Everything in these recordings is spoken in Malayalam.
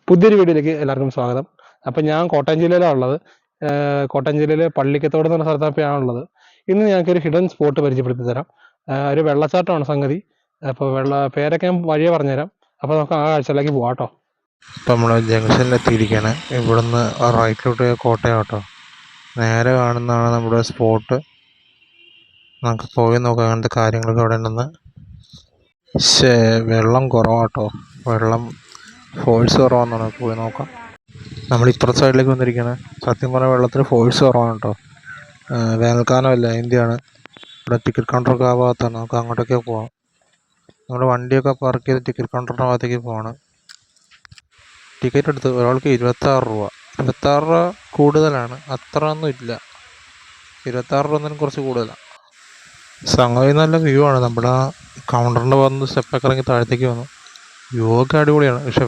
പുതിയൊരു വീഡിയോയിലേക്ക് എല്ലാവർക്കും സ്വാഗതം. അപ്പം ഞാൻ കോട്ടയം ജില്ലയിലാണ് ഉള്ളത്. കോട്ടയം ജില്ലയിലെ പള്ളിക്കത്തോട് എന്ന് പറഞ്ഞ സ്ഥലത്താണുള്ളത്. ഇന്ന് ഞങ്ങൾക്കൊരു ഹിഡൻ സ്പോട്ട് പരിചയപ്പെടുത്തി തരാം. ഒരു വെള്ളച്ചാട്ടമാണ് സംഗതി. അപ്പോൾ പേരൊക്കെ ഞാൻ വഴിയെ പറഞ്ഞുതരാം. അപ്പോൾ നമുക്ക് ആ കാഴ്ചയിലേക്ക് പോകാം കേട്ടോ. ഇപ്പം നമ്മൾ ജംഗ്ഷനിലെത്തിയിരിക്കുകയാണ്. ഇവിടുന്ന് റൈറ്റിലോട്ട് കോട്ടയം കേട്ടോ. നേരെ കാണുന്നതാണ് നമ്മുടെ സ്പോട്ട്. നമുക്ക് പോയി നോക്കാം അങ്ങനത്തെ കാര്യങ്ങളൊക്കെ അവിടെ ഉണ്ടെന്ന്. പക്ഷേ വെള്ളം കുറവാട്ടോ. വെള്ളം ഫോഴ്സ് കുറവാണെന്നാണ്. പോയി നോക്കാം. നമ്മൾ ഇപ്പുറത്തെ സൈഡിലേക്ക് വന്നിരിക്കുകയാണ്. സത്യം പറഞ്ഞാൽ വെള്ളത്തിന് ഫോഴ്സ് കുറവാണ് കേട്ടോ. വേനൽക്കാലമല്ല, ഇന്ത്യയാണ്. ഇവിടെ ടിക്കറ്റ് കൗണ്ടറൊക്കെ ആ ഭാഗത്താണ്. നമുക്ക് അങ്ങോട്ടൊക്കെ പോകാം. നമ്മുടെ വണ്ടിയൊക്കെ പാർക്ക് ചെയ്ത് ടിക്കറ്റ് കൗണ്ടറിൻ്റെ ഭാഗത്തേക്ക് പോകണം. ടിക്കറ്റ് എടുത്ത് ഒരാൾക്ക് 26 രൂപ. 26 രൂപ കൂടുതലാണ്, അത്ര ഒന്നും ഇല്ല. 26 രൂപ ഒന്നിനും കുറച്ച് കൂടുതലാണ്. സംഗതി നല്ല വ്യൂ ആണ്. നമ്മുടെ കൗണ്ടറിൻ്റെ ഭാഗത്ത് സ്റ്റെപ്പൊക്കെ ഇറങ്ങി താഴത്തേക്ക് വന്നു. വ്യൂ ഒക്കെ അടിപൊളിയാണ്. പക്ഷെ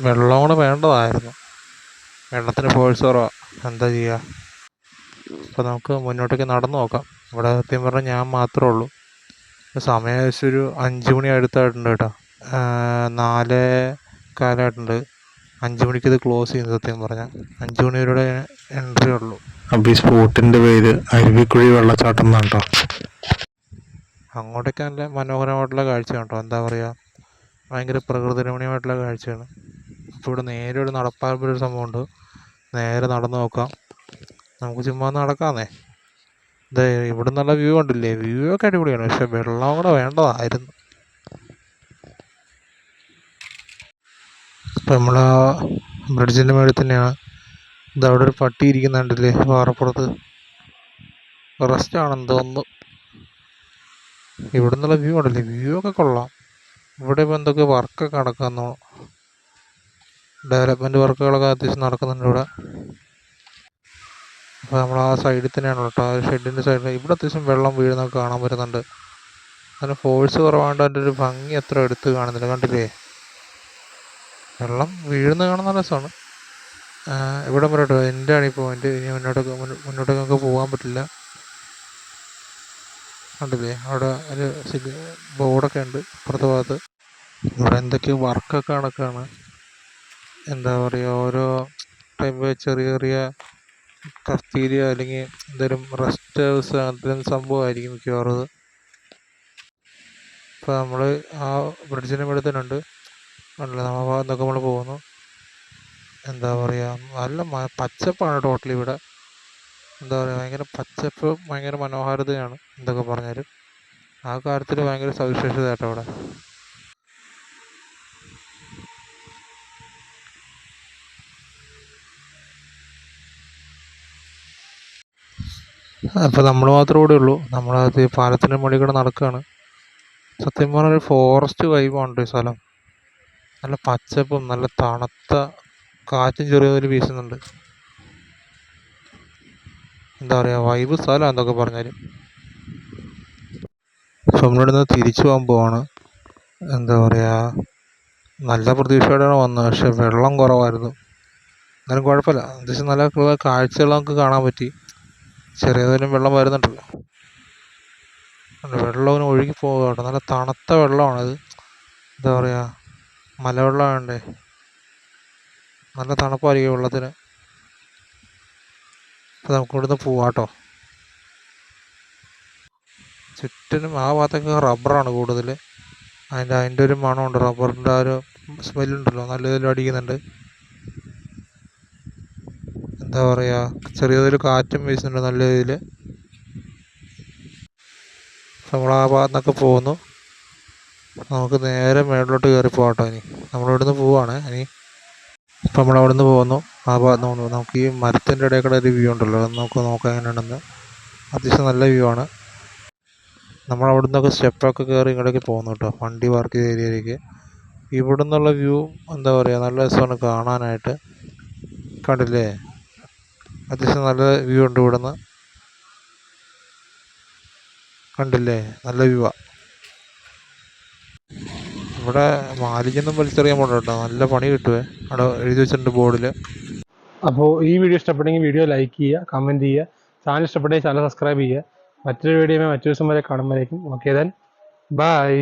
വെള്ളം കൂടെ വേണ്ടതായിരുന്നു. വെള്ളത്തിന് ഫോഴ്സ് കുറവാണ്. എന്താ ചെയ്യുക? അപ്പോൾ നമുക്ക് മുന്നോട്ടേക്ക് നടന്നു നോക്കാം. ഇവിടെ സത്യം പറഞ്ഞാൽ ഞാൻ മാത്രമേ ഉള്ളൂ. സമയം ഏകദേശം ഒരു 5 മണി അടുത്തായിട്ടുണ്ട് കേട്ടോ. 4:15 5 മണിക്ക് ഇത് ക്ലോസ് ചെയ്യുന്നത്. സത്യം പറഞ്ഞാൽ 5 മണി വരെ എൻട്രി ഉള്ളൂ. അപ്പോൾ ഈ സ്പോട്ടിൻ്റെ പേര് അരുവിക്കുഴി വെള്ളച്ചാട്ടം എന്നാണ് കേട്ടോ. അങ്ങോട്ടേക്ക് നല്ല മനോഹരമായിട്ടുള്ള കാഴ്ചയാണ് കേട്ടോ. എന്താ പറയുക, ഭയങ്കര പ്രകൃതി രമണീയമായിട്ടുള്ള കാഴ്ചയാണ്. അപ്പോൾ ഇവിടെ നേരെ ഒരു നടപ്പാലൊരു സംഭവമുണ്ട്. നേരെ നടന്നു നോക്കാം. നമുക്ക് ചുമ്മാ നടക്കാമെന്നേ. ഇത് ഇവിടെ നല്ല വ്യൂ കണ്ടില്ലേ? വ്യൂ ഒക്കെ അടിപൊളിയാണ്. പക്ഷെ വെള്ളം കൂടെ വേണ്ടതായിരുന്നു. ഇപ്പം നമ്മൾ ആ ബ്രിഡ്ജിൻ്റെ മേളിൽ തന്നെയാണ്. ഇത് അവിടെ ഒരു പട്ടി ഇരിക്കുന്നുണ്ടല്ലേ പാറപ്പുറത്ത്. റെസ്റ്റ് ആണെന്ന് തോന്നുന്നു. ഇവിടെ നിന്നുള്ള വ്യൂ ഉണ്ടല്ലേ? വ്യൂ ഒക്കെ കൊള്ളാം. ഇവിടെ ഇപ്പോൾ എന്തൊക്കെ വർക്കൊക്കെ നടക്കുന്നു. ഡെവലപ്മെൻറ്റ് വർക്കുകളൊക്കെ അത്യാവശ്യം നടക്കുന്നുണ്ട് ഇവിടെ. അപ്പോൾ നമ്മൾ ആ സൈഡിൽ തന്നെയാണ് കേട്ടോ. ആ ഷെഡിൻ്റെ സൈഡിൽ ഇവിടെ അത്യാവശ്യം വെള്ളം വീഴുന്നൊക്കെ കാണാൻ പറ്റുന്നുണ്ട്. അതിന് ഫോഴ്സ് കുറവാണ്ട് അതിൻ്റെ ഒരു ഭംഗി അത്ര എടുത്ത് കാണുന്നില്ല. കണ്ടില്ലേ? വെള്ളം വീഴുന്ന കാണുന്ന രസമാണ്. ഇവിടെ വരെ കേട്ടോ എൻ്റെ ആണ് ഈ പോയിന്റ്. ഇനി മുന്നോട്ടേക്ക് നമുക്ക് പോകാൻ പറ്റില്ല. കണ്ടില്ലേ? അവിടെ ഒരു ബോർഡൊക്കെ ഉണ്ട് അപ്പുറത്തെ ഭാഗത്ത്. ഇവിടെ എന്തൊക്കെയോ വർക്കൊക്കെ നടക്കുകയാണ്. എന്താ പറയുക, ഓരോ ടൈപ്പ് ചെറിയ ചെറിയ കഫ്റ്റീരിയ അല്ലെങ്കിൽ എന്തെങ്കിലും റെസ്റ്റ് ഹൗസ് എന്തെങ്കിലും സംഭവമായിരിക്കും മിക്കവാറും അത്. ഇപ്പോൾ നമ്മൾ ആ ബ്രിഡ്ജിൻ്റെ മുകളിൽ തന്നെ ഉണ്ട്. കണ്ടില്ലേ? നമ്മുടെ ഭാഗത്തൊക്കെ നമ്മൾ പോകുന്നു. എന്താ പറയുക, നല്ല പച്ചപ്പാണ് ടോട്ടലി ഇവിടെ. എന്താ പറയുക, ഭയങ്കര പച്ചപ്പ്, ഭയങ്കര മനോഹാരിതയാണ്. എന്തൊക്കെ പറഞ്ഞാലും ആ കാര്യത്തിൽ ഭയങ്കര സവിശേഷത കേട്ടോ ഇവിടെ. അപ്പോൾ നമ്മൾ മാത്രമേ ഇവിടെ ഉള്ളൂ. നമ്മളത് പാലത്തിൻ്റെ മുകളിൽ കൂടെ നടക്കുകയാണ്. സത്യം പറഞ്ഞാൽ ഒരു ഫോറസ്റ്റ് വൈബാണ് ഈ സ്ഥലം. നല്ല പച്ചപ്പും നല്ല തണുത്ത കാറ്റും ചെറിയൊരു വീശുന്നുണ്ട്. എന്താ പറയുക, വൈബ് സ്ഥലമാണ് എന്തൊക്കെ പറഞ്ഞാലും. അപ്പോൾ നമ്മളിവിടെ നിന്ന് തിരിച്ചു പോകാൻ പോവാണ്. എന്താ പറയുക, നല്ല പ്രതീക്ഷയോടെയാണ് വന്നത്. പക്ഷെ വെള്ളം കുറവായിരുന്നു. എന്നാലും കുഴപ്പമില്ല, അത്യാവശ്യം നല്ല കാഴ്ചകൾ നമുക്ക് കാണാൻ പറ്റി. ചെറിയതിലും വെള്ളം വരുന്നുണ്ടല്ലോ. വെള്ളം ഇങ്ങനെ ഒഴുകി പോവുകയാണ്. നല്ല തണുത്ത വെള്ളമാണത്. എന്താ പറയുക, മലവെള്ളമാണ്ടേ നല്ല തണുപ്പായിരിക്കും വെള്ളത്തിന്. അപ്പോൾ നമുക്ക് ഇവിടുന്ന് പോവാട്ടോ. ചുറ്റിനും ആ ഭാഗത്തൊക്കെ റബ്ബറാണ് കൂടുതൽ. അതിൻ്റെ ഒരു മണമുണ്ട്. റബ്ബറിൻ്റെ ആ ഒരു സ്മെല്ലുണ്ടല്ലോ, നല്ല ഇതിൽ അടിക്കുന്നുണ്ട്. എന്താ പറയുക, ചെറിയൊരു കാറ്റും വീശുന്നുണ്ട് നല്ല രീതിയിൽ. നമ്മൾ ആ ഭാഗത്തുനിന്നൊക്കെ പോകുന്നു. നമുക്ക് നേരെ മേളിലോട്ട് കയറി പോകാട്ടോ. ഇനി നമ്മളിവിടുന്ന് പോവാണ്. ഇനി ഇപ്പം നമ്മളവിടെ നിന്ന് പോകുന്നു. ആ ഭാഗത്ത് നിന്ന് നമുക്ക് ഈ മരത്തിൻ്റെ ഇടയിൽ കൂടെ ഒരു വ്യൂ ഉണ്ടല്ലോ, അത് നമുക്ക് നോക്കാം എങ്ങനെയുണ്ടെന്ന്. അത്യാവശ്യം നല്ല വ്യൂ ആണ്. നമ്മളവിടെ നിന്നൊക്കെ സ്റ്റെപ്പൊക്കെ കയറി ഇങ്ങോട്ടേക്ക് പോകുന്നു കേട്ടോ, വണ്ടി പാർക്ക് ചെയ്ത ഏരിയയിലേക്ക്. ഇവിടെ നിന്നുള്ള വ്യൂ എന്താ പറയുക, നല്ല രസമാണ് കാണാനായിട്ട്. കണ്ടില്ലേ? അത്യാവശ്യം നല്ല വ്യൂ ഉണ്ട് ഇവിടുന്ന്. കണ്ടില്ലേ? നല്ല വ്യൂവാണ്. ഇവിടെ മാലിന്യൊന്നും വലിച്ചെറിയാൻ പോകണ്ട കേട്ടോ, നല്ല പണി കിട്ടുമേ. അവിടെ എഴുതി വെച്ചിട്ടുണ്ട് ബോർഡിൽ. അപ്പോൾ ഈ വീഡിയോ ഇഷ്ടപ്പെട്ടെങ്കിൽ വീഡിയോ ലൈക്ക് ചെയ്യുക, കമൻറ്റ് ചെയ്യുക. ചാനൽ ഇഷ്ടപ്പെട്ടെങ്കിൽ ചാനൽ സബ്സ്ക്രൈബ് ചെയ്യുക. മറ്റൊരു വീഡിയോ മറ്റൊരു ദിവസം വരെ കാണുമ്പോഴേക്കും ഓക്കെ ദെൻ ബൈ.